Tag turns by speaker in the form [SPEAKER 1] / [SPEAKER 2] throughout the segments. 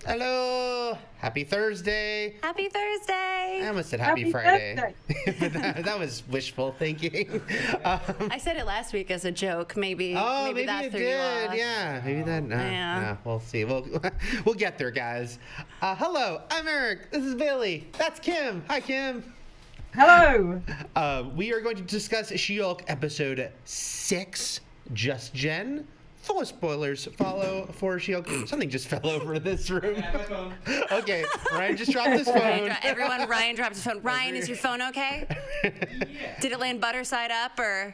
[SPEAKER 1] Hello. Happy Thursday.
[SPEAKER 2] Happy Thursday.
[SPEAKER 1] I almost said Happy Friday. that was wishful thinking.
[SPEAKER 2] I said it last week as a joke. Maybe that
[SPEAKER 1] you
[SPEAKER 2] threw
[SPEAKER 1] did.
[SPEAKER 2] you off.
[SPEAKER 1] Yeah, maybe that. Yeah, we'll see. We'll get there, guys. Hello, I'm Eric. This is Bailey. That's Kim. Hi, Kim.
[SPEAKER 3] Hello.
[SPEAKER 1] We are going to discuss She-Hulk episode 6, Just Jen. Full of spoilers follow for She-Hulk. Something just fell over in this room.
[SPEAKER 4] Yeah, my phone.
[SPEAKER 1] Okay, Ryan just dropped his phone.
[SPEAKER 2] Ryan dropped his phone. Ryan, is your phone okay?
[SPEAKER 4] Yeah.
[SPEAKER 2] Did it land butter side up or?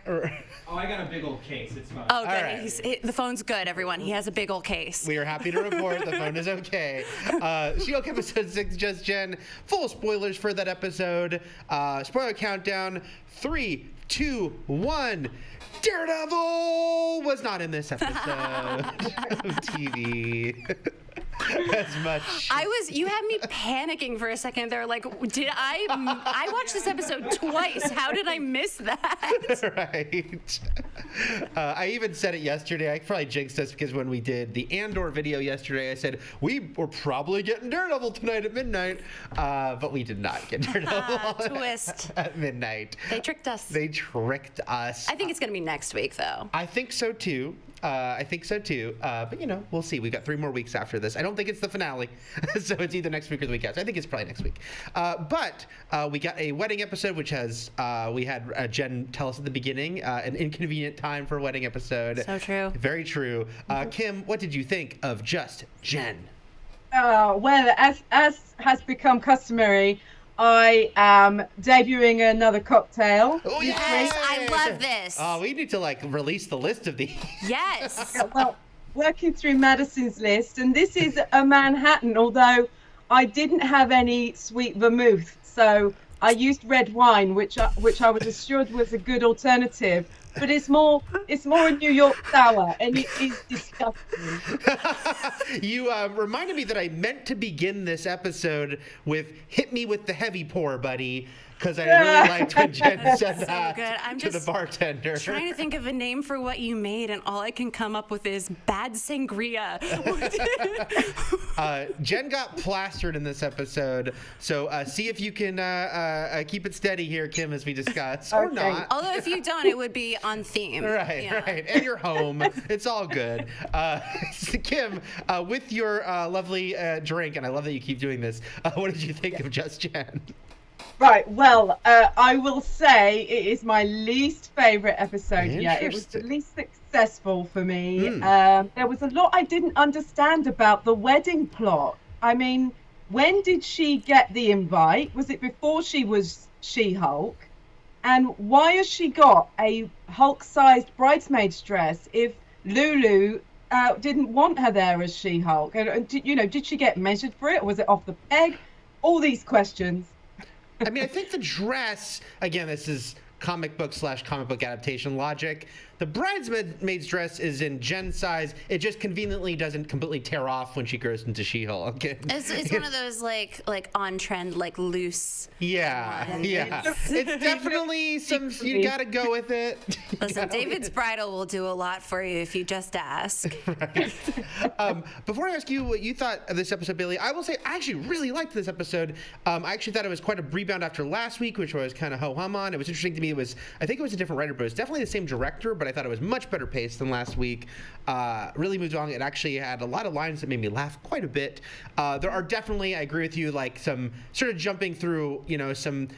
[SPEAKER 4] Oh, I got a big old case. It's fine.
[SPEAKER 2] Oh, good.
[SPEAKER 1] Right.
[SPEAKER 2] The phone's good, everyone. He has a big old case.
[SPEAKER 1] We are happy to report the phone is okay. She-Hulk episode 6, Just Jen. Full spoilers for that episode. Spoiler countdown. 3, 2, 1. Daredevil was not in this episode of TV as much.
[SPEAKER 2] You had me panicking for a second there. Like, I watched this episode twice. How did I miss that?
[SPEAKER 1] Right. I even said it yesterday. I probably jinxed us because when we did the Andor video yesterday, I said we were probably getting Daredevil tonight at midnight, but we did not get Daredevil
[SPEAKER 2] Twist.
[SPEAKER 1] at midnight.
[SPEAKER 2] They tricked us.
[SPEAKER 1] They tricked us.
[SPEAKER 2] I think it's going to be next week, though.
[SPEAKER 1] I think so too. But we'll see. We've got 3 more weeks after this. I don't think it's the finale, so it's either next week or the week after. I think it's probably next week. But we got a wedding episode, which has we had Jen tell us at the beginning an inconvenient time for a wedding episode.
[SPEAKER 2] So true.
[SPEAKER 1] Very true. Kim, what did you think of Just Jen?
[SPEAKER 3] Well, as has become customary, I am debuting another cocktail.
[SPEAKER 1] Oh,
[SPEAKER 2] Yes, I love this.
[SPEAKER 1] Oh, we need to release the list of these.
[SPEAKER 2] Yes.
[SPEAKER 3] Well, working through Madison's list, and this is a Manhattan, although I didn't have any sweet vermouth, so I used red wine, which I was assured was a good alternative. But it's more a New York sour, and it is disgusting.
[SPEAKER 1] You reminded me that I meant to begin this episode with "Hit me with the heavy pour, buddy," because I really liked when Jen said that to the bartender.
[SPEAKER 2] Trying to think of a name for what you made, and all I can come up with is bad sangria.
[SPEAKER 1] Jen got plastered in this episode, so see if you can keep it steady here, Kim, as we discuss, or not.
[SPEAKER 2] Although if you don't, it would be on theme.
[SPEAKER 1] Right. And you're home. It's all good. Kim, with your lovely drink, and I love that you keep doing this, what did you think of Just Jen?
[SPEAKER 3] Right, well, I will say it is my least favorite episode yet. It was the least successful for me. There was a lot I didn't understand about the wedding plot. I mean, when did she get the invite? Was it before she was She-Hulk? And why has she got a Hulk-sized bridesmaid's dress if Lulu didn't want her there as She-Hulk? And did she get measured for it? Or was it off the peg? All these questions.
[SPEAKER 1] I mean, I think the dress, again, this is comic book adaptation logic. The bridesmaid's dress is in Jen's size. It just conveniently doesn't completely tear off when she grows into She-Hulk.
[SPEAKER 2] It's one of those like on trend, like loose.
[SPEAKER 1] Yeah. It's definitely you gotta go with it.
[SPEAKER 2] Listen, David's Bridal will do a lot for you if you just ask.
[SPEAKER 1] Right. Before I ask you what you thought of this episode, Bailey, I will say I actually really liked this episode. I actually thought it was quite a rebound after last week, which I was kind of ho-hum on. It was interesting to me. I think it was a different writer, but it was definitely the same director, but I thought it was much better paced than last week. Really moved along. It actually had a lot of lines that made me laugh quite a bit. There are definitely, I agree with you, like some sort of jumping through, some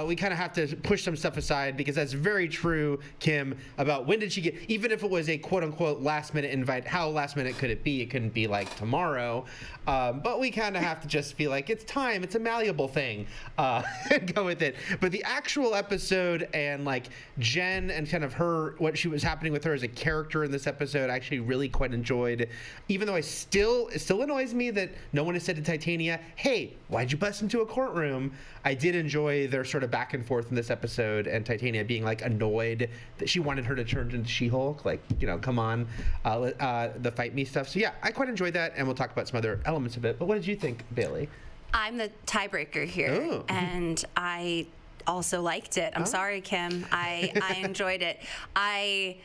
[SPEAKER 1] we kind of have to push some stuff aside because that's very true, Kim, about when did she get, even if it was a quote-unquote last-minute invite, how last minute could it be? It couldn't be like tomorrow. But we kind of have to just be like, it's time. It's a malleable thing. Go with it. But the actual episode and like Jen and kind of what she was happening with her as a character in this episode, I actually really quite enjoyed. Even though it still annoys me that no one has said to Titania, hey, why'd you bust into a courtroom? I did enjoy their sort of back and forth in this episode, and Titania being like annoyed that she wanted her to turn into She-Hulk, like, come on, the fight me stuff. So yeah, I quite enjoyed that, and we'll talk about some other elements of it. But what did you think, Bailey?
[SPEAKER 2] I'm the tiebreaker here, and I also liked it. I'm sorry, Kim. I enjoyed it. I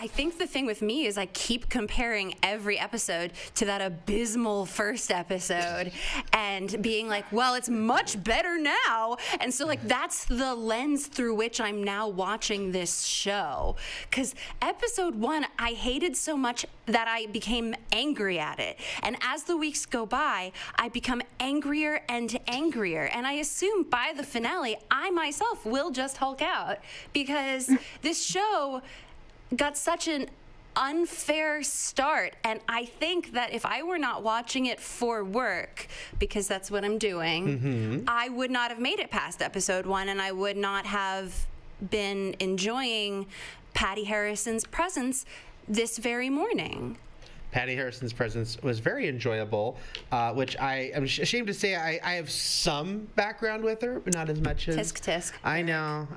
[SPEAKER 2] I think the thing with me is I keep comparing every episode to that abysmal first episode and being like, well, it's much better now. And so like that's the lens through which I'm now watching this show. Because episode 1, I hated so much that I became angry at it. And as the weeks go by, I become angrier and angrier. And I assume by the finale, I myself will just Hulk out because this show got such an unfair start. And I think that if I were not watching it for work, because that's what I'm doing, I would not have made it past episode 1, and I would not have been enjoying Patty Harrison's presence this very morning.
[SPEAKER 1] Patty Harrison's presence was very enjoyable, which I am ashamed to say I have some background with her, but not as much as...
[SPEAKER 2] Tisk tisk.
[SPEAKER 1] I know.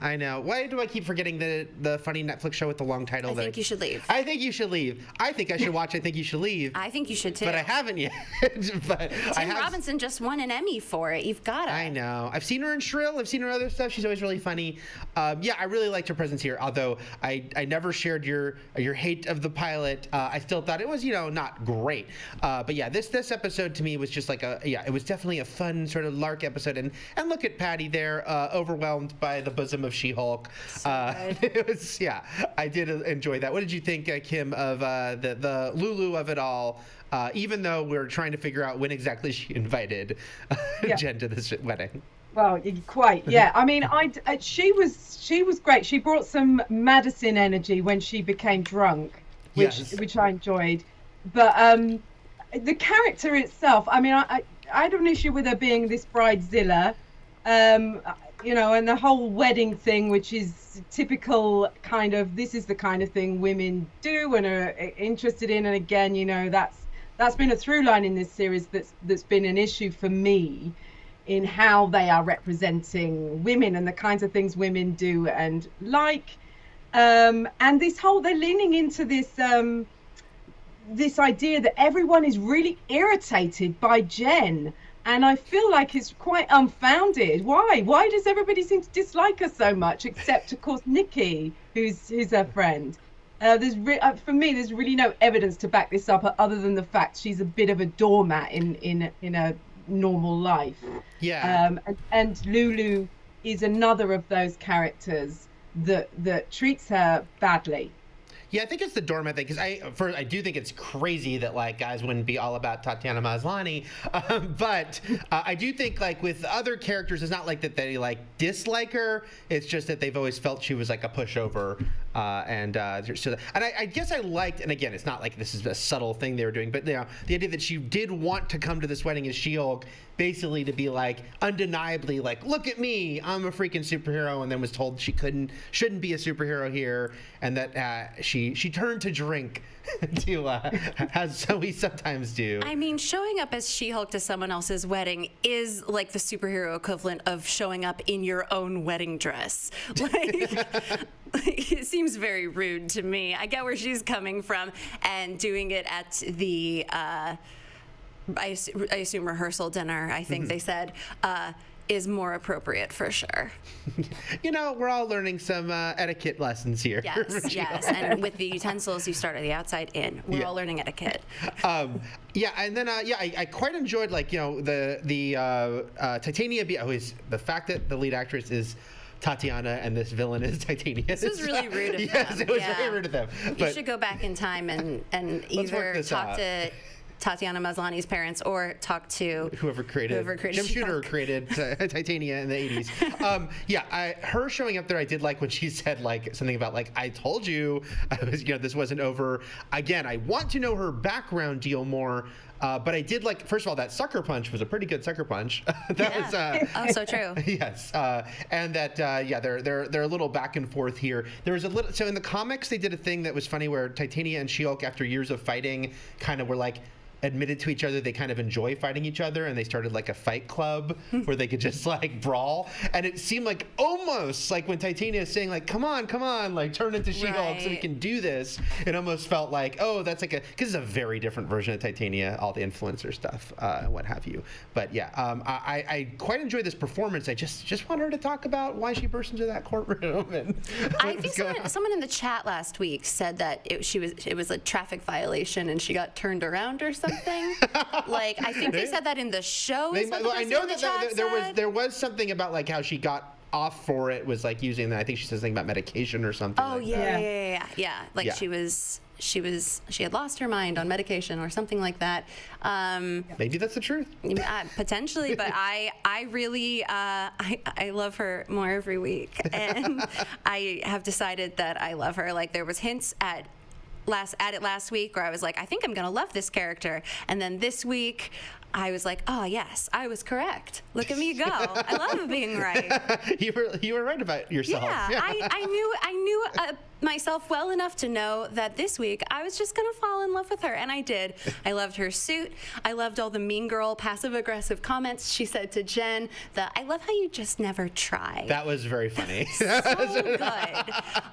[SPEAKER 1] Why do I keep forgetting the funny Netflix show with the long title?
[SPEAKER 2] I think you should leave.
[SPEAKER 1] I think you should leave. I think I should watch I Think You Should Leave.
[SPEAKER 2] I think you should too.
[SPEAKER 1] But I haven't yet. But
[SPEAKER 2] Tim Robinson just won an Emmy for it. You've got it.
[SPEAKER 1] I know. I've seen her in Shrill. I've seen her other stuff. She's always really funny. Yeah, I really liked her presence here, although I never shared your hate of the pilot. I still thought it was, not great. But yeah, this episode to me was just like it was definitely a fun sort of lark episode. And look at Patty there, overwhelmed by the bosom of She-Hulk. It was, I did enjoy that. What did you think, Kim, of the Lulu of it all? Even though we're trying to figure out when exactly she invited Jen to this wedding.
[SPEAKER 3] Well, quite, yeah. I mean, she was great. She brought some Madison energy when she became drunk, which I enjoyed. But the character itself, I mean, I had an issue with her being this bridezilla, and the whole wedding thing, which is typical kind of, this is the kind of thing women do and are interested in. And again, that's been a through line in this series that's been an issue for me in how they are representing women and the kinds of things women do and like. And this whole, they're leaning into this idea that everyone is really irritated by Jen, and I feel like it's quite unfounded. Why does everybody seem to dislike her so much, except of course Nikki, who's her friend? For me, there's really no evidence to back this up other than the fact she's a bit of a doormat in a normal life. And Lulu is another of those characters that treats her badly.
[SPEAKER 1] Yeah, I think it's the doormat thing, because I do think it's crazy that like guys wouldn't be all about Tatiana Maslany, but I do think like with other characters, it's not like that they like dislike her. It's just that they've always felt she was like a pushover, and I guess I liked, and again, it's not like this is a subtle thing they were doing, but the idea that she did want to come to this wedding as She-Hulk, basically to be like undeniably like, look at me, I'm a freaking superhero, and then was told she shouldn't be a superhero here, and that she turned to drink to as we sometimes do.
[SPEAKER 2] I mean, showing up as She-Hulk to someone else's wedding is like the superhero equivalent of showing up in your own wedding dress. Like it seems very rude to me. I get where she's coming from, and doing it at the I assume rehearsal dinner, I think they said, is more appropriate for sure.
[SPEAKER 1] We're all learning some etiquette lessons here.
[SPEAKER 2] Yes, and with the utensils, you start at the outside in. We're all learning etiquette.
[SPEAKER 1] And then I quite enjoyed like the Titania. The fact that the lead actress is Tatiana and this villain is Titania.
[SPEAKER 2] This was really rude of them.
[SPEAKER 1] Yes, it was very rude of them.
[SPEAKER 2] You should go back in time and either talk to Tatiana Maslany's parents or talk to
[SPEAKER 1] whoever created Jim Shooter created Titania in the 80s. Her showing up there, I did like when she said like something about like, I told you this wasn't over. Again, I want to know her background deal more. But I did like, first of all, that sucker punch was a pretty good sucker punch.
[SPEAKER 2] Was so true.
[SPEAKER 1] Yes, and that they're a little back and forth here. There was a little, so in the comics they did a thing that was funny where Titania and She-Hulk, after years of fighting, kind of were like, admitted to each other they kind of enjoy fighting each other, and they started like a fight club where they could just like brawl. And it seemed like almost like when Titania is saying like, come on, like turn into She-Hulk so we can do this. It almost felt like, oh, that's like because it's a very different version of Titania, all the influencer stuff, and what have you. But yeah, I quite enjoyed this performance. I just want her to talk about why she burst into that courtroom. And
[SPEAKER 2] I think someone in the chat last week said that it was a traffic violation and she got turned around or something. Like I think they said that in the show.
[SPEAKER 1] I know that there was something about like how she got off for it, was like using that. I think she said something about medication or something.
[SPEAKER 2] Oh,
[SPEAKER 1] like
[SPEAKER 2] yeah. Like she had lost her mind on medication or something like that.
[SPEAKER 1] Maybe that's the truth.
[SPEAKER 2] Potentially, but I really I love her more every week, and I have decided that I love her. Like there was hints at it last week where I was like, I think I'm gonna love this character, and then this week I was like, oh yes, I was correct. Look at me go. I love being right.
[SPEAKER 1] You were right about yourself.
[SPEAKER 2] Yeah. I knew myself well enough to know that this week I was just gonna fall in love with her, and I did. I loved her suit. I loved all the mean girl passive aggressive comments she said to Jen. I love how you just never try.
[SPEAKER 1] That was very funny.
[SPEAKER 2] So good.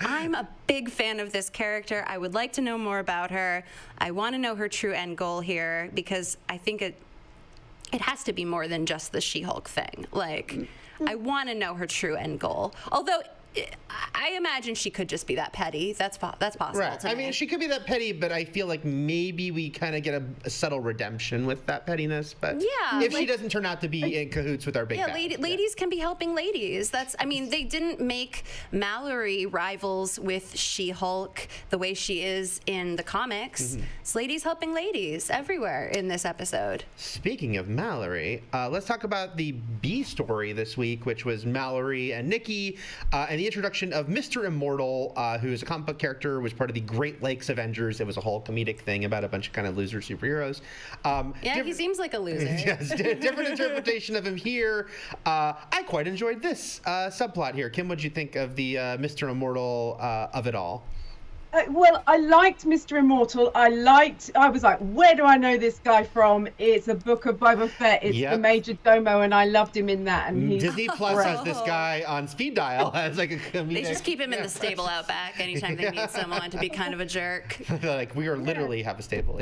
[SPEAKER 2] I'm a big fan of this character. I would like to know more about her. I want to know her true end goal here, because I think it has to be more than just the She-Hulk thing. Like, I want to know her true end goal. Although, I imagine she could just be that petty. That's possible.
[SPEAKER 1] Right. I mean, she could be that petty, but I feel like maybe we kind of get a subtle redemption with that pettiness. But
[SPEAKER 2] yeah,
[SPEAKER 1] if she doesn't turn out to be in cahoots with our big bad.
[SPEAKER 2] Ladies can be helping ladies. They didn't make Mallory rivals with She-Hulk the way she is in the comics. It's ladies helping ladies everywhere in this episode.
[SPEAKER 1] Speaking of Mallory, let's talk about the B story this week, which was Mallory and Nikki, and the introduction of Mr. Immortal, who is a comic book character, was part of the Great Lakes Avengers. It was a whole comedic thing about a bunch of kind of loser superheroes.
[SPEAKER 2] He seems like a loser.
[SPEAKER 1] Yes, different interpretation of him here. I quite enjoyed this subplot here. Kim, what'd you think of the Mr. Immortal of it all?
[SPEAKER 3] Well, I liked Mr. Immortal. I was like, where do I know this guy from? It's a book of Boba Fett. It's the Major Domo, and I loved him in that. And
[SPEAKER 1] Disney Plus has this guy on speed dial as like a comedic.
[SPEAKER 2] They just keep him in the stable out back anytime they need someone to be kind of a jerk.
[SPEAKER 1] Like, we are literally have a stable.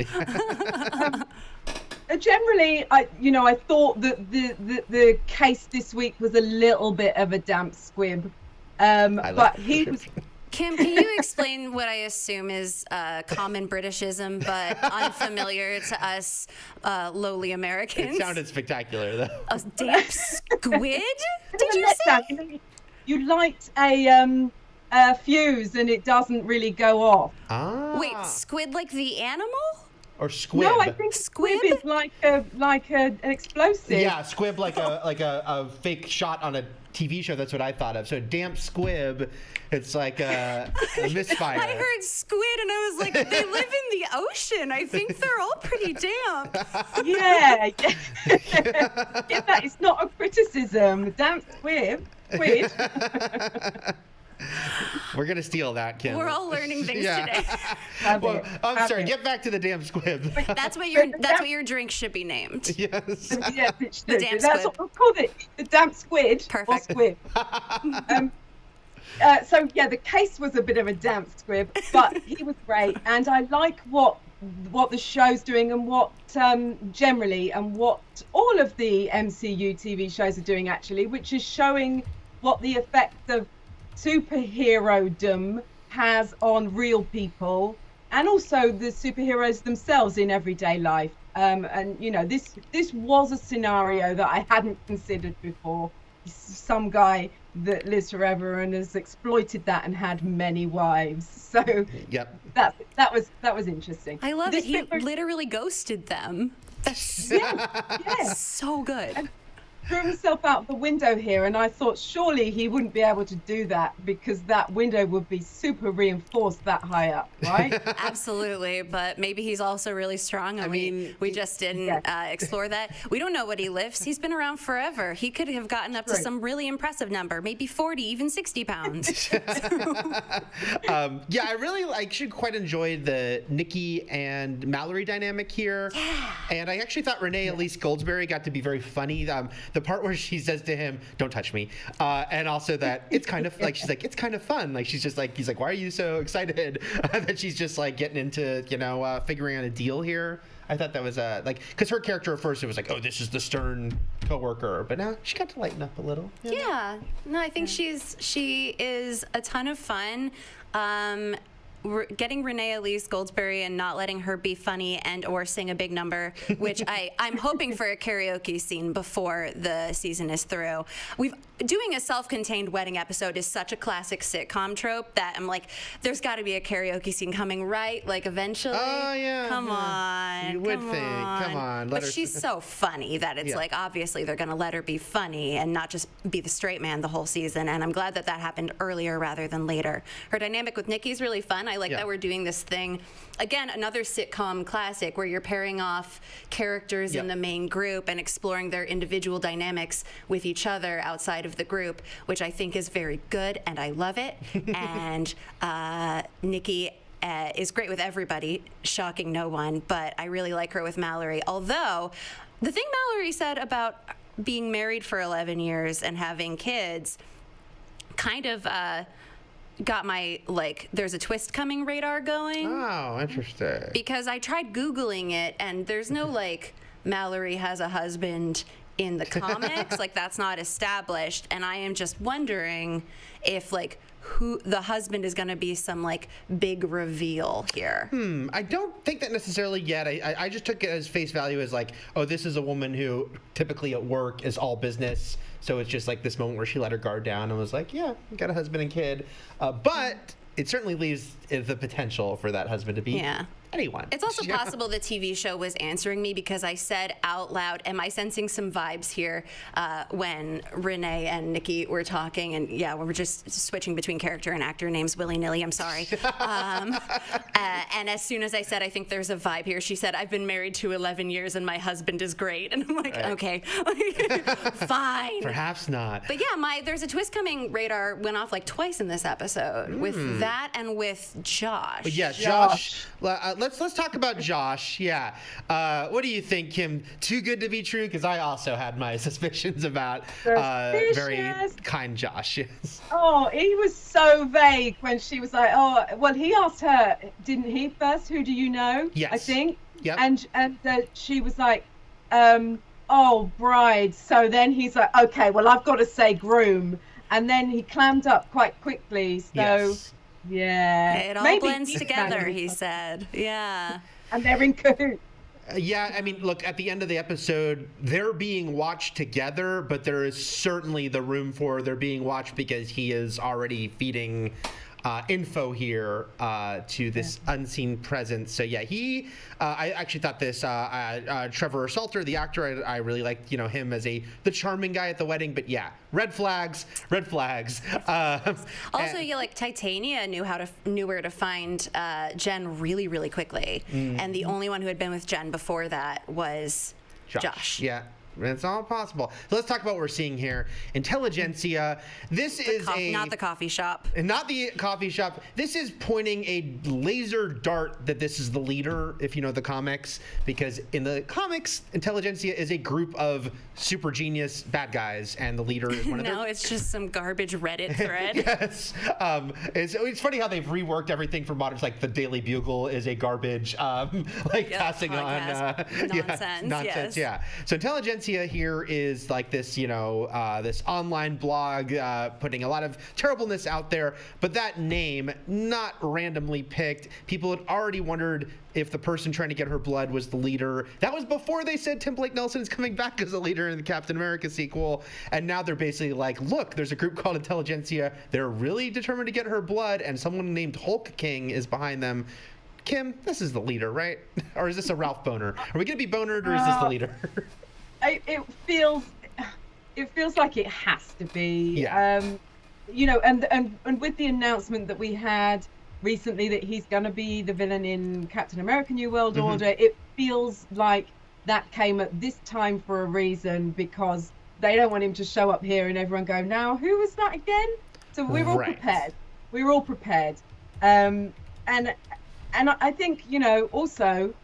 [SPEAKER 3] Generally, I thought that the case this week was a little bit of a damp squib, but he was.
[SPEAKER 2] Kim, can you explain what I assume is common Britishism, but unfamiliar to us lowly Americans?
[SPEAKER 1] It sounded spectacular, though.
[SPEAKER 2] A damp squid? Did you say?
[SPEAKER 3] You light a fuse and it doesn't really go off.
[SPEAKER 1] Ah.
[SPEAKER 2] Wait, squid like the animal?
[SPEAKER 1] Or squib?
[SPEAKER 3] No, I think squib is like an explosive.
[SPEAKER 1] Yeah, squib like a fake shot on a TV show. That's what I thought of. So damp squib, it's like a misfire.
[SPEAKER 2] I heard squid and I was like, they live in the ocean. I think they're all pretty damp.
[SPEAKER 3] Yeah. It's not a criticism. Damp squid.
[SPEAKER 1] We're gonna steal that, Kim.
[SPEAKER 2] We're all learning things today.
[SPEAKER 1] Well, I'm sorry. Get back to the damn squib.
[SPEAKER 2] That's what your drink should be named.
[SPEAKER 1] Yes.
[SPEAKER 3] Yes, it should.
[SPEAKER 2] The damp
[SPEAKER 3] That's
[SPEAKER 2] squib.
[SPEAKER 3] what we've called it. The damp squid.
[SPEAKER 2] Perfect.
[SPEAKER 3] Or squib. So yeah, the case was a bit of a damp squib, but he was great, and I like what the show's doing, and what generally, and what all of the MCU TV shows are doing actually, which is showing what the effects of superhero-dom has on real people, and also the superheroes themselves in everyday life. And this was a scenario that I hadn't considered before. Some guy that lives forever and has exploited that and had many wives. So that was interesting.
[SPEAKER 2] I love it. He literally ghosted them. That's
[SPEAKER 3] yeah.
[SPEAKER 2] so good.
[SPEAKER 3] threw himself out the window here, and I thought surely he wouldn't be able to do that because that window would be super reinforced that high up, right?
[SPEAKER 2] Absolutely, but maybe he's also really strong, and we just didn't explore that. We don't know what he lifts. He's been around forever. He could have gotten up to some really impressive number, maybe 40, even 60 pounds.
[SPEAKER 1] Yeah, I actually quite enjoyed the Nikki and Mallory dynamic here.
[SPEAKER 2] Yeah.
[SPEAKER 1] And I actually thought Renee Elise Goldsberry got to be very funny. The part where she says to him, "Don't touch me," and also that it's kind of like she's like, it's kind of fun. Like she's just like, he's like, "Why are you so excited?" That she's just like getting into figuring out a deal here. I thought that was because her character at first it was like, oh, this is the stern coworker, but now she got to lighten up a little.
[SPEAKER 2] Yeah, no, I think she is a ton of fun. Getting Renee Elise Goldsberry and not letting her be funny and or sing a big number, which I'm hoping for a karaoke scene before the season is through. Doing a self-contained wedding episode is such a classic sitcom trope that I'm like, there's got to be a karaoke scene coming, right? Like eventually.
[SPEAKER 1] Oh yeah.
[SPEAKER 2] Come on.
[SPEAKER 1] You would think. Come on.
[SPEAKER 2] But she's so funny that it's like obviously they're going to let her be funny and not just be the straight man the whole season. And I'm glad that happened earlier rather than later. Her dynamic with Nikki's really fun. I like that we're doing this thing. Again, another sitcom classic where you're pairing off characters in the main group and exploring their individual dynamics with each other outside of the group, which I think is very good, and I love it. And Nikki is great with everybody, shocking no one, but I really like her with Mallory. Although, the thing Mallory said about being married for 11 years and having kids kind of got my, there's a twist coming radar going.
[SPEAKER 1] Oh, interesting.
[SPEAKER 2] Because I tried Googling it, and there's no, Mallory has a husband in the comics. That's not established. And I am just wondering if, who the husband is going to be some, big reveal here.
[SPEAKER 1] I don't think that necessarily yet. I just took it as face value as oh, this is a woman who typically at work is all business. So it's just this moment where she let her guard down and was like, yeah, got a husband and kid. But it certainly leaves the potential for that husband to be anyone.
[SPEAKER 2] It's also possible the TV show was answering me because I said out loud, am I sensing some vibes here when Renee and Nikki were talking? And we were just switching between character and actor names willy-nilly. I'm sorry. And as soon as I said, I think there's a vibe here, she said, I've been married to 11 years and my husband is great. And I'm like, okay, fine.
[SPEAKER 1] Perhaps not.
[SPEAKER 2] But there's a twist coming radar went off twice in this episode with that and with Josh.
[SPEAKER 1] Yeah, Josh. Let's talk about Josh. Yeah. What do you think, Kim? Too good to be true? Because I also had my suspicions about very kind Josh. Yes.
[SPEAKER 3] Oh, he was so vague when she was like, oh, well, he asked her, didn't he first? Who do you know?
[SPEAKER 1] Yes.
[SPEAKER 3] I think.
[SPEAKER 1] Yep.
[SPEAKER 3] And she was like, oh, bride. So then he's like, okay, well, I've got to say groom. And then he clammed up quite quickly. So.
[SPEAKER 1] Yes.
[SPEAKER 3] Yeah.
[SPEAKER 2] It all blends together, he said. Yeah.
[SPEAKER 3] And they're in cahoots.
[SPEAKER 1] Yeah, I mean, look, at the end of the episode, they're being watched together, but there is certainly the room for they're being watched because he is already feeding info here to this unseen presence. So yeah, I actually thought this Trevor Salter, the actor, I really liked him as the charming guy at the wedding. But yeah, red flags.
[SPEAKER 2] Also, Titania knew where to find Jen really, really quickly, and the only one who had been with Jen before that was Josh.
[SPEAKER 1] Yeah. It's all possible. So let's talk about what we're seeing here. Intelligentsia. This is
[SPEAKER 2] not the coffee shop.
[SPEAKER 1] Not the coffee shop. This is pointing a laser dart that this is the leader, if you know the comics. Because in the comics, Intelligentsia is a group of super genius bad guys, and the leader is one of them.
[SPEAKER 2] No, it's just some garbage Reddit thread.
[SPEAKER 1] Yes. It's funny how they've reworked everything for modern. The Daily Bugle is a garbage, passing on
[SPEAKER 2] nonsense.
[SPEAKER 1] Yes. Yeah. So Intelligentsia here is this, this online blog putting a lot of terribleness out there, but that name not randomly picked. People had already wondered if the person trying to get her blood was the leader. That was before they said Tim Blake Nelson is coming back as a leader in the Captain America sequel, and now they're basically look, there's a group called Intelligentsia. They're really determined to get her blood, and someone named Hulk King is behind them. Kim, this is the leader, right? Or is this a Ralph Boner? Are we gonna be bonered, or is this the leader?
[SPEAKER 3] It feels it feels like it has to be.
[SPEAKER 1] Yeah.
[SPEAKER 3] You know, and with the announcement that we had recently that he's going to be the villain in Captain America: New World Order, it feels like that came at this time for a reason, because they don't want him to show up here and everyone go, now who was that again? So we're all prepared. We're all prepared. And I think, you know, also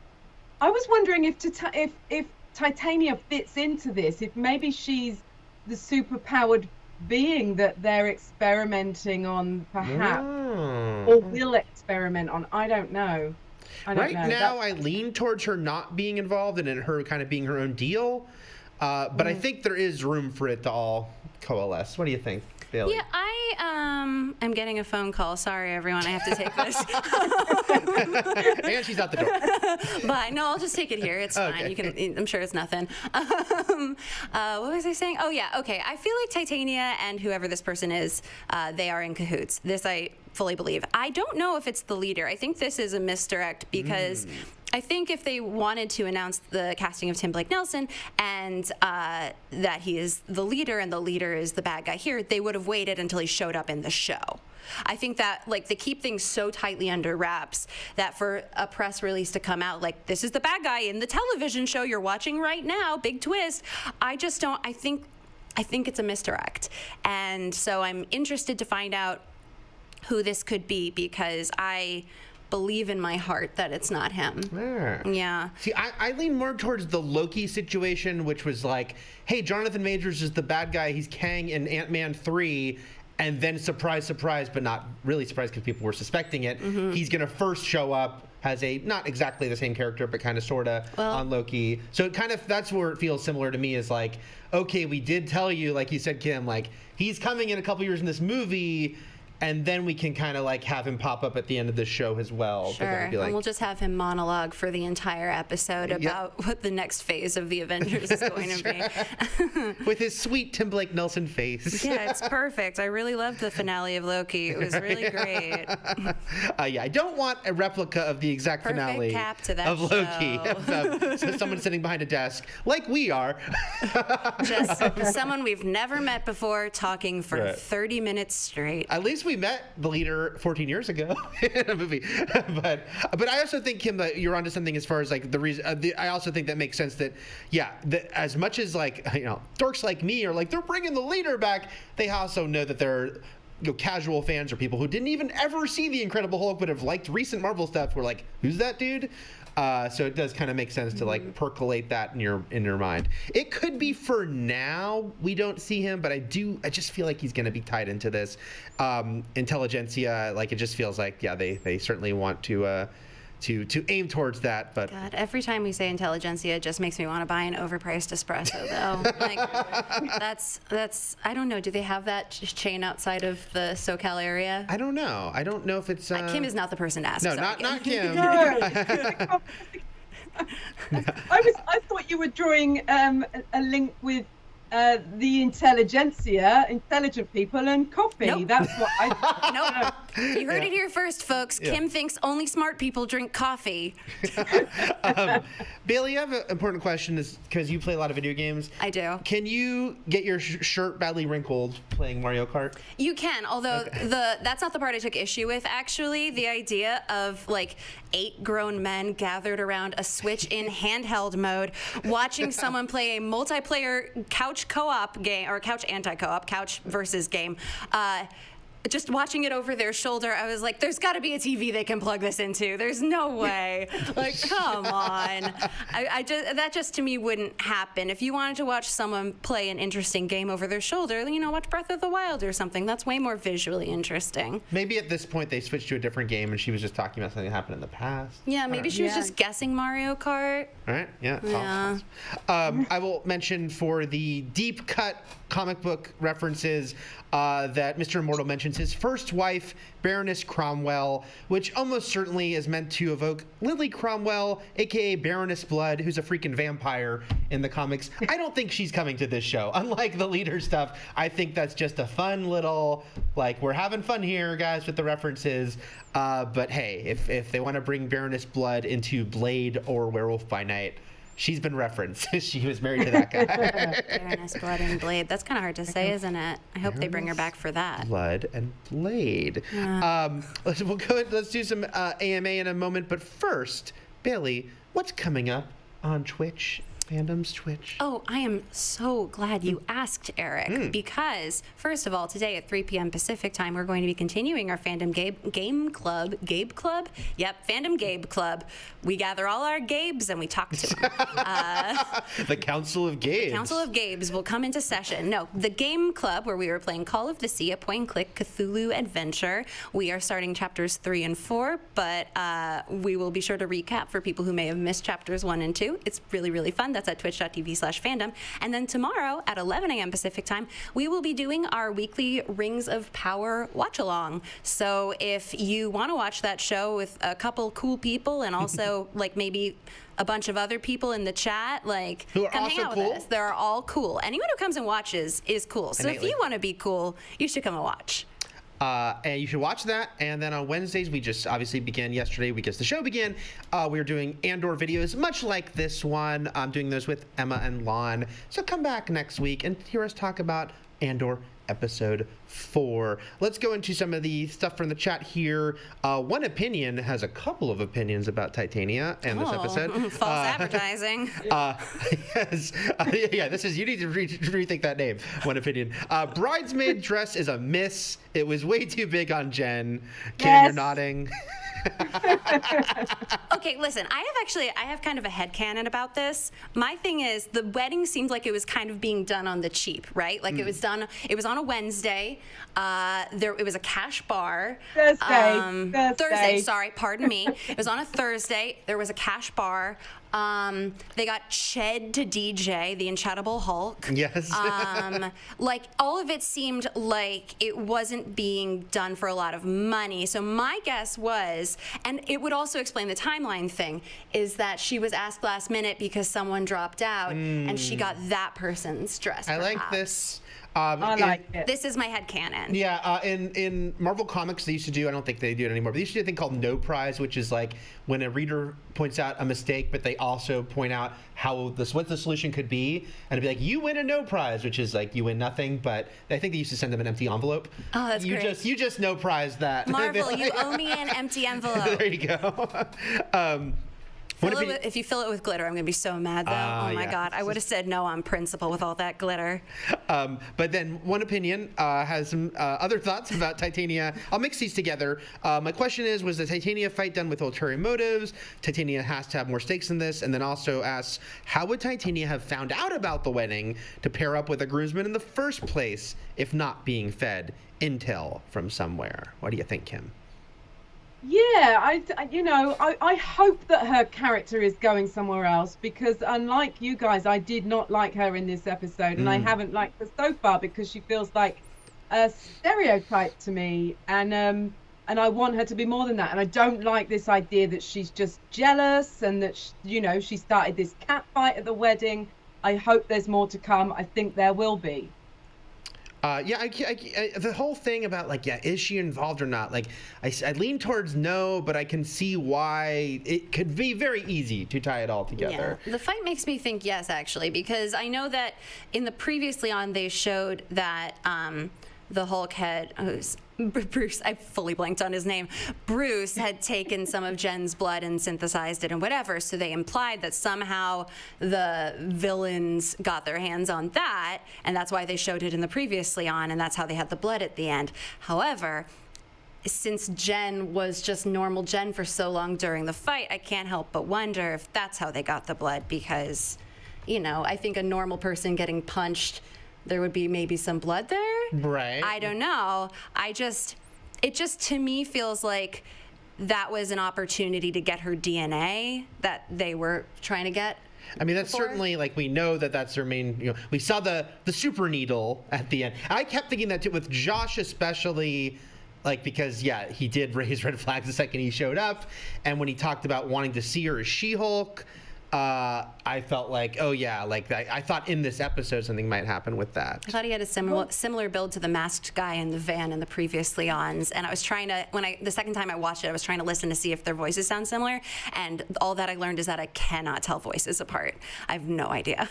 [SPEAKER 3] I was wondering if Titania fits into this, if maybe she's the superpowered being that they're experimenting on, perhaps, or will experiment on. I don't know.
[SPEAKER 1] Right now, I lean towards her not being involved and in her kind of being her own deal. But I think there is room for it to all coalesce. What do you think, Bailey?
[SPEAKER 2] Yeah, I am getting a phone call. Sorry, everyone. I have to take this.
[SPEAKER 1] And she's out the door.
[SPEAKER 2] Bye. No, I'll just take it here. It's fine. You can. I'm sure it's nothing. What was I saying? Oh, yeah. Okay. I feel like Titania and whoever this person is, they are in cahoots. This I fully believe. I don't know if it's the leader. I think this is a misdirect because I think if they wanted to announce the casting of Tim Blake Nelson and that he is the leader and the leader is the bad guy here, they would have waited until he showed up in the show. I think that, like, they keep things so tightly under wraps that for a press release to come out like, this is the bad guy in the television show you're watching right now, big twist. I just don't. I think it's a misdirect, and so I'm interested to find out who this could be, because I believe in my heart that it's not him. Yeah.
[SPEAKER 1] See, I lean more towards the Loki situation, which was like, hey, Jonathan Majors is the bad guy. He's Kang in Ant-Man 3. And then surprise, surprise, but not really surprised because people were suspecting it. He's going to first show up as a, not exactly the same character, but kind of sort of on Loki. So it kind of, that's where it feels similar to me, is like, okay, we did tell you, like you said, Kim, like, he's coming in a couple years in this movie, and then we can kind of like have him pop up at the end of the show as well.
[SPEAKER 2] Sure,
[SPEAKER 1] like,
[SPEAKER 2] and we'll just have him monologue for the entire episode about what the next phase of the Avengers is going to be.
[SPEAKER 1] With his sweet Tim Blake Nelson face.
[SPEAKER 2] Yeah, it's perfect. I really loved the finale of Loki. It was really great.
[SPEAKER 1] I don't want a replica of the exact finale
[SPEAKER 2] cap to that
[SPEAKER 1] of Loki. So someone sitting behind a desk, like we are.
[SPEAKER 2] Just someone we've never met before talking for 30 minutes straight.
[SPEAKER 1] At least we met the leader 14 years ago in a movie. But I also think, Kim, that you're onto something as far as like the reason. I also think that makes sense that, as much as like, you know, dorks like me are like, they're bringing the leader back, they also know that they're, you know, casual fans or people who didn't even ever see the Incredible Hulk but have liked recent Marvel stuff. We're like, who's that dude? So it does kind of make sense to like percolate that in your mind. It could be for now we don't see him, but I just feel like he's going to be tied into this intelligentsia. Like, it just feels like they certainly want to aim towards that. But
[SPEAKER 2] God, every time we say intelligentsia, it just makes me want to buy an overpriced espresso, though. Like, that's I don't know. Do they have that chain outside of the SoCal area?
[SPEAKER 1] I don't know. I don't know if it's
[SPEAKER 2] Kim is not the person to ask.
[SPEAKER 1] No,
[SPEAKER 2] sorry,
[SPEAKER 1] not Kim.
[SPEAKER 3] I thought you were drawing a link with the intelligentsia, intelligent people, and coffee.
[SPEAKER 2] Nope.
[SPEAKER 3] That's what I.
[SPEAKER 2] Nope. You heard it here first, folks. Kim thinks only smart people drink coffee.
[SPEAKER 1] Bailey, I have an important question, because you play a lot of video games.
[SPEAKER 2] I do.
[SPEAKER 1] Can you get your shirt badly wrinkled playing Mario Kart?
[SPEAKER 2] You can, although that's not the part I took issue with, actually. The idea of like 8 grown men gathered around a Switch in handheld mode, watching someone play a multiplayer couch co-op game, or couch anti-co-op, couch versus game. Just watching it over their shoulder, I was like, there's got to be a TV they can plug this into. There's no way. Like, come on. That just to me wouldn't happen. If you wanted to watch someone play an interesting game over their shoulder, you know, watch Breath of the Wild or something. That's way more visually interesting.
[SPEAKER 1] Maybe at this point they switched to a different game and she was just talking about something that happened in the past.
[SPEAKER 2] Yeah, maybe she was just guessing Mario Kart.
[SPEAKER 1] All right, yeah. Awesome. I will mention for the deep cut comic book references that Mr. Immortal mentions his first wife, Baroness Cromwell, which almost certainly is meant to evoke Lily Cromwell, aka Baroness Blood, who's a freaking vampire in the comics. I don't think she's coming to this show. Unlike the leader stuff, I think that's just a fun little, like, we're having fun here, guys, with the references. But hey, if they want to bring Baroness Blood into Blade or Werewolf by Night, she's been referenced. She was married to that guy.
[SPEAKER 2] Baroness Blood and Blade. That's kind of hard to say, isn't it? I hope they bring her back for that.
[SPEAKER 1] Blood and Blade. Let's do some AMA in a moment. But first, Bailey, what's coming up on Twitch? Fandom's Twitch.
[SPEAKER 2] Oh, I am so glad you asked, Eric, because first of all, today at 3 p.m. Pacific time, we're going to be continuing our Fandom Game Club. Gabe Club? Yep, Fandom Gabe Club. We gather all our Gabes and we talk to them.
[SPEAKER 1] The Council of Gabes.
[SPEAKER 2] The Council of Gabes will come into session. No, the Game Club, where we were playing Call of the Sea, a point-and-click Cthulhu adventure. We are starting chapters 3 and 4, but we will be sure to recap for people who may have missed chapters 1 and 2. It's really, really fun. That's at twitch.tv/fandom. And then tomorrow at 11 a.m. Pacific time, we will be doing our weekly Rings of Power watch-along. So if you want to watch that show with a couple cool people and also like maybe a bunch of other people in the chat, like
[SPEAKER 1] who are
[SPEAKER 2] come
[SPEAKER 1] also
[SPEAKER 2] hang out
[SPEAKER 1] cool?
[SPEAKER 2] with us. They're all cool. Anyone who comes and watches is cool. So if you want to be cool, you should come and watch.
[SPEAKER 1] And you should watch that. And then on Wednesdays, we just obviously began yesterday because the show began. We are doing Andor videos, much like this one. I'm doing those with Emma and Lon. So come back next week and hear us talk about Andor episode 4. Let's go into some of the stuff from the chat here. One Opinion has a couple of opinions about Titania and this episode.
[SPEAKER 2] False advertising.
[SPEAKER 1] Yes. Yeah, this is, you need to rethink that name. One Opinion. Bridesmaid dress is a miss. It was way too big on Jen. Kim, you're nodding.
[SPEAKER 2] Okay, listen, I have kind of a headcanon about this. My thing is, the wedding seemed like it was kind of being done on the cheap, right? Like it was on a Wednesday. It was a cash bar. Thursday, sorry, pardon me. It was on a Thursday. There was a cash bar. They got Ched to DJ, the Unchattable Hulk.
[SPEAKER 1] Yes.
[SPEAKER 2] Like, all of it seemed like it wasn't being done for a lot of money. So my guess was, and it would also explain the timeline thing, is that she was asked last minute because someone dropped out, and she got that person's dress.
[SPEAKER 1] I like this.
[SPEAKER 3] I like it.
[SPEAKER 2] This is my headcanon.
[SPEAKER 1] Yeah, in Marvel Comics, they used to do, I don't think they do it anymore, but they used to do a thing called No Prize, which is like when a reader points out a mistake, but they also point out what the solution could be, and it'd be like, you win a No Prize, which is like you win nothing, but I think they used to send them an empty envelope.
[SPEAKER 2] Oh, that's great.
[SPEAKER 1] You just No Prize that.
[SPEAKER 2] Marvel, you owe me an empty envelope.
[SPEAKER 1] There you go.
[SPEAKER 2] If you fill it with glitter, I'm going to be so mad, though. Oh, my God. I would have said no on principle with all that glitter.
[SPEAKER 1] But then One Opinion has some other thoughts about Titania. I'll mix these together. My question is, was the Titania fight done with ulterior motives? Titania has to have more stakes in this. And then also asks, how would Titania have found out about the wedding to pair up with a groomsman in the first place if not being fed intel from somewhere? What do you think, Kim?
[SPEAKER 3] Yeah, I hope that her character is going somewhere else, because unlike you guys, I did not like her in this episode, and I haven't liked her so far because she feels like a stereotype to me, and I want her to be more than that. And I don't like this idea that she's just jealous and that she started this cat fight at the wedding. I hope there's more to come. I think there will be.
[SPEAKER 1] The whole thing about is she involved or not? Like, I lean towards no, but I can see why it could be very easy to tie it all together.
[SPEAKER 2] Yeah. The fight makes me think yes, actually, because I know that in the previously on they showed that the Hulk had Bruce, I fully blanked on his name. Bruce had taken some of Jen's blood and synthesized it and whatever, so they implied that somehow the villains got their hands on that, and that's why they showed it in the previously on, and that's how they had the blood at the end. However, since Jen was just normal Jen for so long during the fight, I can't help but wonder if that's how they got the blood, because, I think a normal person getting punched, there would be maybe some blood there.
[SPEAKER 1] Right.
[SPEAKER 2] I don't know. It just to me feels like that was an opportunity to get her DNA that they were trying to get.
[SPEAKER 1] I mean, that's certainly, we know that that's their main, we saw the super needle at the end. I kept thinking that too, with Josh especially, because, he did raise red flags the second he showed up. And when he talked about wanting to see her as She-Hulk, I felt like, oh yeah, like I thought in this episode something might happen with that.
[SPEAKER 2] I thought he had a similar build to the masked guy in the van in the previous Leons, and I was trying to, the second time I watched it, I was trying to listen to see if their voices sound similar, and all that I learned is that I cannot tell voices apart. I have no idea.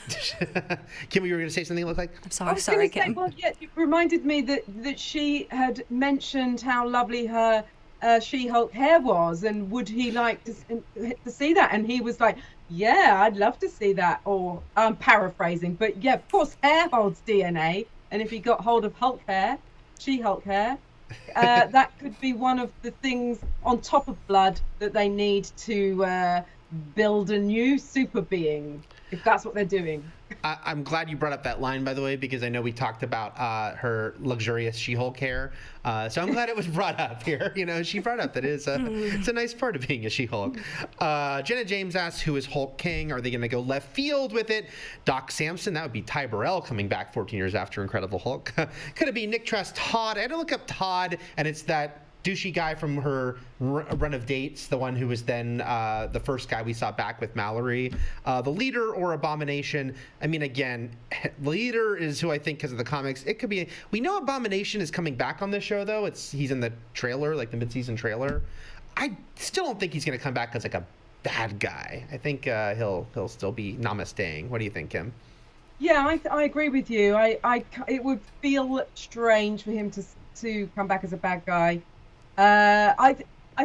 [SPEAKER 1] Kim, you were going to say something it looked like?
[SPEAKER 2] I'm sorry, Kim.
[SPEAKER 3] Well, yeah, it reminded me that she had mentioned how lovely her She-Hulk hair was, and would he like to see that? And he was like, yeah, I'd love to see that. Or I'm paraphrasing, but yeah, of course, hair holds DNA, and if he got hold of Hulk hair, She-Hulk hair, that could be one of the things on top of blood that they need to build a new super being, if that's what they're doing.
[SPEAKER 1] I'm glad you brought up that line, by the way, because I know we talked about her luxurious She-Hulk hair. So I'm glad it was brought up here. You know, she brought up that it's a nice part of being a She-Hulk. Jenna James asks, who is Hulk King? Are they going to go left field with it? Doc Samson, that would be Ty Burrell coming back 14 years after Incredible Hulk. Could it be Nick Trask Todd? I had to look up Todd, and it's that douchey guy from her run of dates, the one who was then the first guy we saw back with Mallory. The leader or Abomination. I mean, again, leader is who I think, because of the comics, it could be. We know Abomination is coming back on this show, though. He's in the trailer, like the mid-season trailer. I still don't think he's going to come back as like a bad guy. I think he'll still be namasteing. What do you think, Kim?
[SPEAKER 3] Yeah, I agree with you. It would feel strange for him to come back as a bad guy. I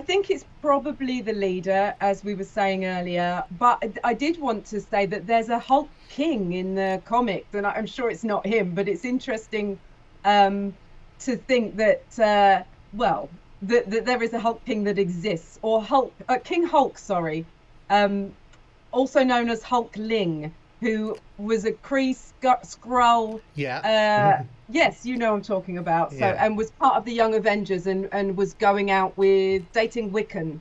[SPEAKER 3] think it's probably the leader, as we were saying earlier, but I did want to say that there's a Hulk King in the comics, and I'm sure it's not him, but it's interesting to think that that there is a Hulk King that exists, or King Hulk, sorry, also known as Hulk Ling, who was a Kree Skrull.
[SPEAKER 1] Yeah.
[SPEAKER 3] Yes, you know what I'm talking about. So,
[SPEAKER 1] yeah.
[SPEAKER 3] And was part of the Young Avengers and was going out with dating Wiccan.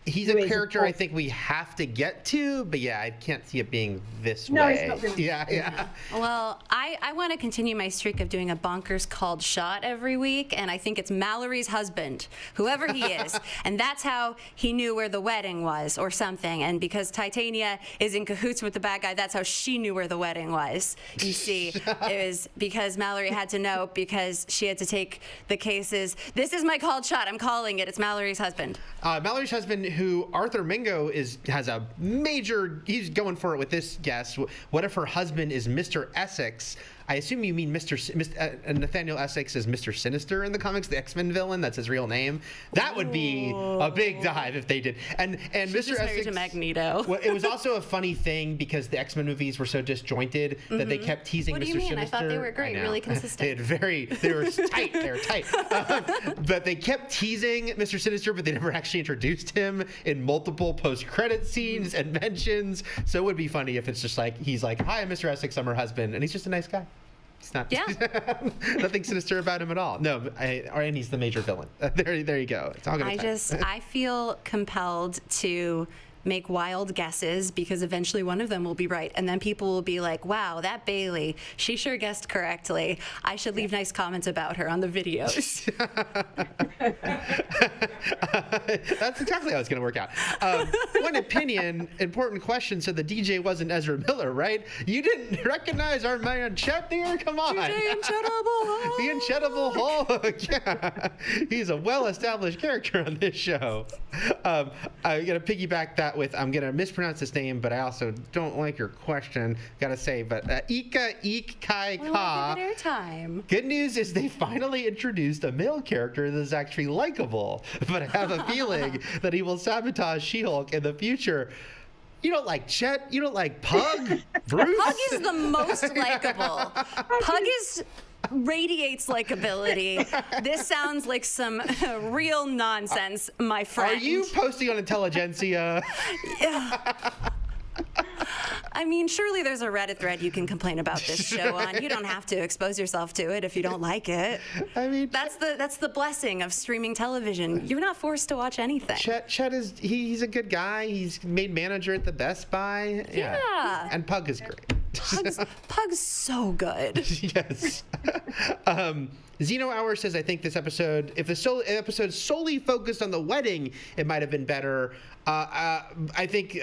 [SPEAKER 1] He's a character I think we have to get to, but yeah, I can't see it being this way.
[SPEAKER 3] No, it's not really.
[SPEAKER 1] Yeah.
[SPEAKER 2] Well, I want to continue my streak of doing a bonkers called shot every week, and I think it's Mallory's husband, whoever he is, and that's how he knew where the wedding was or something. And because Titania is in cahoots with the bad guy, that's how she knew where the wedding was. You see, it was because Mallory had to know, because she had to take the cases. This is my called shot. I'm calling it. It's Mallory's husband.
[SPEAKER 1] Mallory's husband, who Arthur Mingo has a major, he's going for it with this guess. What if her husband is Mr. Essex? I assume you mean Nathaniel Essex is Mr. Sinister in the comics, the X-Men villain. That's his real name. That would be a big dive if they did. And Mr. Essex
[SPEAKER 2] to Magneto.
[SPEAKER 1] Well, it was also a funny thing because the X-Men movies were so disjointed that they kept teasing Mr.
[SPEAKER 2] What do you mean?
[SPEAKER 1] Sinister.
[SPEAKER 2] I thought they were great, really consistent.
[SPEAKER 1] They were tight. They were tight. But they kept teasing Mr. Sinister, but they never actually introduced him in multiple post-credit scenes and mentions. So it would be funny if it's just like he's like, "Hi, I'm Mr. Essex. I'm her husband," and he's just a nice guy. It's not nothing sinister about him at all. No, and he's the major villain. There you go. It's all gonna
[SPEAKER 2] I feel compelled to make wild guesses because eventually one of them will be right, and then people will be like, wow, that Bailey, she sure guessed correctly. I should leave nice comments about her on the videos.
[SPEAKER 1] That's exactly how it's going to work out. One opinion, important question. So the DJ wasn't Ezra Miller, right? You didn't recognize our man Chet there? Come on.
[SPEAKER 2] DJ Incredible.
[SPEAKER 1] The Incredible Hulk. Yeah. He's a well-established character on this show. I'm going to piggyback that with, I'm going to mispronounce his name, but I also don't like your question, gotta say, but Ika Ik Kai Ka.
[SPEAKER 2] Give it airtime.
[SPEAKER 1] Good news is they finally introduced a male character that is actually likable, but I have a feeling that he will sabotage She-Hulk in the future. You don't like Chet? You don't like Pug? Bruce?
[SPEAKER 2] Pug is the most likable. Pug radiates likability. This sounds like some real nonsense, my friend.
[SPEAKER 1] Are you posting on Intelligentsia?
[SPEAKER 2] I mean, surely there's a Reddit thread you can complain about this show on. You don't have to expose yourself to it if you don't like it.
[SPEAKER 1] I mean,
[SPEAKER 2] that's the blessing of streaming television. You're not forced to watch anything.
[SPEAKER 1] Chet is he's a good guy. He's made manager at the Best Buy.
[SPEAKER 2] Yeah.
[SPEAKER 1] And Pug is great.
[SPEAKER 2] Pug's so good.
[SPEAKER 1] Yes. Zeno Hour says, I think this episode, if the episode solely focused on the wedding, it might have been better. I think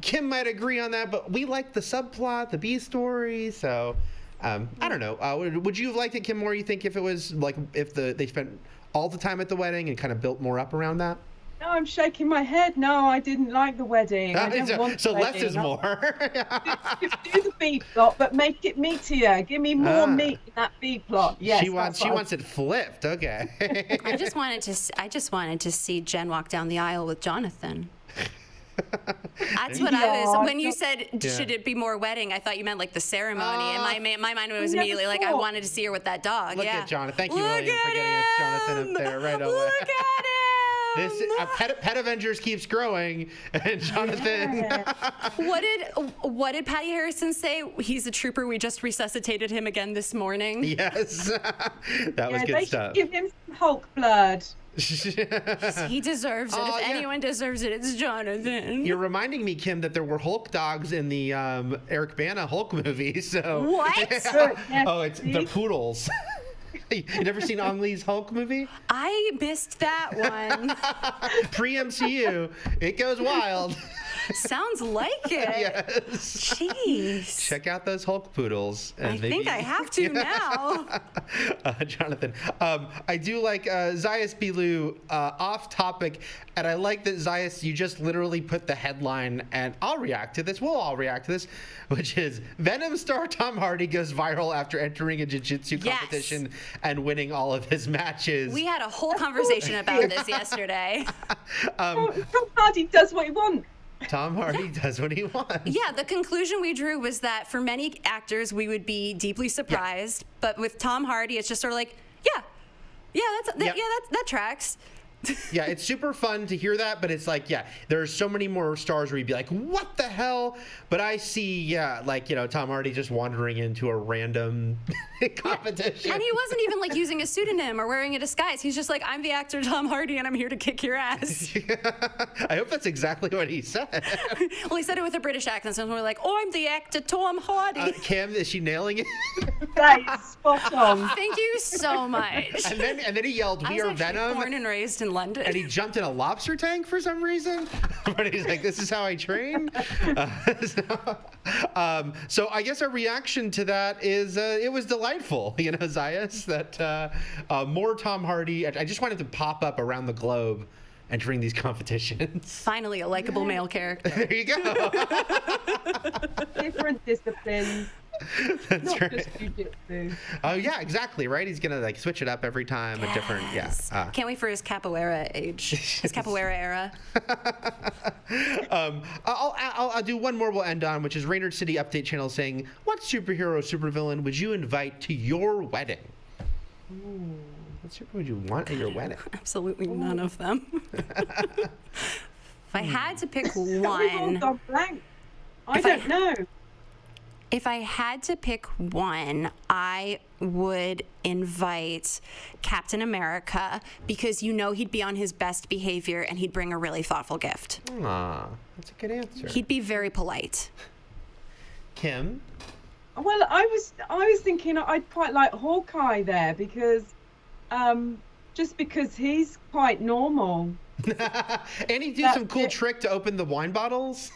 [SPEAKER 1] Kim might agree on that, but we like the subplot, the B story, so I don't know. Would you have liked it, Kim, more, you think, if it was like, if they spent all the time at the wedding and kind of built more up around that?
[SPEAKER 3] No, I'm shaking my head. No, I didn't like the wedding. I didn't want the
[SPEAKER 1] less
[SPEAKER 3] wedding.
[SPEAKER 1] is more.
[SPEAKER 3] Do the B plot, but make it meatier. Give me more meat in that B plot. Yes,
[SPEAKER 1] she wants it flipped. Okay.
[SPEAKER 2] I just wanted to see Jen walk down the aisle with Jonathan. That's what I was. When you said, should it be more wedding? I thought you meant like the ceremony, and my mind was immediately like, I wanted to see her with that dog.
[SPEAKER 1] Look at Jonathan. Thank you, William, for getting us Jonathan up there right away.
[SPEAKER 2] Look at him.
[SPEAKER 1] This Pet Avengers keeps growing, and Jonathan.
[SPEAKER 3] Yeah.
[SPEAKER 2] What did Patty Harrison say? He's a trooper. We just resuscitated him again this morning.
[SPEAKER 1] Yes, that was good stuff.
[SPEAKER 3] Give him some Hulk blood.
[SPEAKER 2] He deserves it. If anyone deserves it, it's Jonathan.
[SPEAKER 1] You're reminding me, Kim, that there were Hulk dogs in the Eric Bana Hulk movie. So
[SPEAKER 2] what?
[SPEAKER 1] They're poodles. You never seen Ang Lee's Hulk movie?
[SPEAKER 2] I missed that one.
[SPEAKER 1] Pre-MCU, it goes wild.
[SPEAKER 2] Sounds like it.
[SPEAKER 1] Yes.
[SPEAKER 2] Jeez.
[SPEAKER 1] Check out those Hulk poodles.
[SPEAKER 2] I think I have to now.
[SPEAKER 1] Jonathan, I do like Zayas Bilou off topic, and I like that Zayas, you just literally put the headline, and I'll react to this. We'll all react to this, which is Venom star Tom Hardy goes viral after entering a jiu-jitsu competition and winning all of his matches.
[SPEAKER 2] We had a whole conversation about this yesterday.
[SPEAKER 3] Tom Hardy does what he wants.
[SPEAKER 1] Tom Hardy does what he wants.
[SPEAKER 2] Yeah, the conclusion we drew was that for many actors, we would be deeply surprised. But with Tom Hardy, it's just sort of like, that tracks.
[SPEAKER 1] Yeah, it's super fun to hear that, but it's like, there's so many more stars where you'd be like, what the hell? But I see, Tom Hardy just wandering into a random competition.
[SPEAKER 2] And he wasn't even like using a pseudonym or wearing a disguise. He's just like, I'm the actor Tom Hardy and I'm here to kick your ass.
[SPEAKER 1] I hope that's exactly what he said.
[SPEAKER 2] Well, he said it with a British accent, so we're like, I'm the actor Tom Hardy.
[SPEAKER 1] Kim, is she nailing it?
[SPEAKER 3] That is spot on.
[SPEAKER 2] Thank you so much.
[SPEAKER 1] And then he yelled, "We are Venom."
[SPEAKER 2] Born and raised in London.
[SPEAKER 1] And he jumped in a lobster tank for some reason. But he's like, this is how I train. So I guess our reaction to that is it was delightful, Zayas, that more Tom Hardy. I just wanted to pop up around the globe entering these competitions.
[SPEAKER 2] Finally, a likable male character.
[SPEAKER 1] There you go.
[SPEAKER 3] Different disciplines.
[SPEAKER 1] That's
[SPEAKER 3] Not
[SPEAKER 1] right.
[SPEAKER 3] just jiu-jitsu.
[SPEAKER 1] Oh yeah, exactly. Right. He's gonna switch it up every time. A different. Yeah.
[SPEAKER 2] Can't wait for his capoeira age. His capoeira era.
[SPEAKER 1] I'll do one more. We'll end on, which is Raynard City Update Channel saying, "What superhero, supervillain would you invite to your wedding?" Ooh, what super would you want at your wedding?
[SPEAKER 2] Absolutely none of them. If I had to pick
[SPEAKER 3] We've all
[SPEAKER 2] one.
[SPEAKER 3] gone blank. I don't know.
[SPEAKER 2] If I had to pick one, I would invite Captain America because he'd be on his best behavior and he'd bring a really thoughtful gift.
[SPEAKER 1] Aw, that's a good answer.
[SPEAKER 2] He'd be very polite.
[SPEAKER 1] Kim?
[SPEAKER 3] Well, I was thinking I'd quite like Hawkeye there because just because he's quite normal.
[SPEAKER 1] And he'd do some cool trick to open the wine bottles?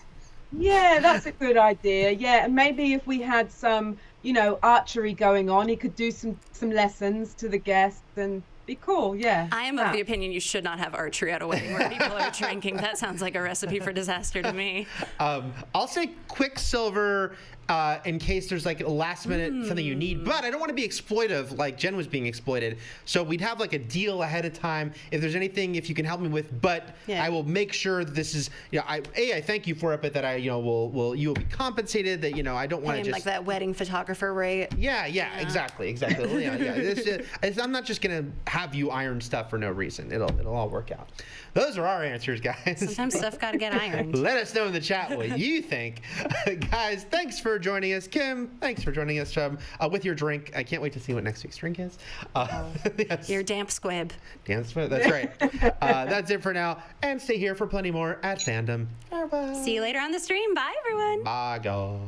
[SPEAKER 3] Yeah, that's a good idea. Yeah, and maybe if we had some, archery going on, he could do some lessons to the guests and be cool. Yeah.
[SPEAKER 2] I am of the opinion you should not have archery at a wedding where people are drinking. That sounds like a recipe for disaster to me.
[SPEAKER 1] I'll say Quicksilver in case there's a last minute something you need, but I don't want to be exploitive like Jen was being exploited. So we'd have a deal ahead of time if there's anything if you can help me with, but I will make sure that this is I thank you for it, but that you will be compensated, that I don't want to just
[SPEAKER 2] like that wedding photographer rate.
[SPEAKER 1] Yeah, exactly. I'm not just gonna have you iron stuff for no reason. It'll all work out. Those are our answers, guys.
[SPEAKER 2] Sometimes stuff gotta get ironed.
[SPEAKER 1] Let us know in the chat what you think. Guys, thanks for joining us. Kim, thanks for joining us with your drink. I can't wait to see what next week's drink is. Yes.
[SPEAKER 2] Your damp squib.
[SPEAKER 1] Damp squib, that's right. That's it for now. And stay here for plenty more at Fandom. Bye-bye.
[SPEAKER 2] See you later on the stream. Bye, everyone.
[SPEAKER 1] Bye, guys.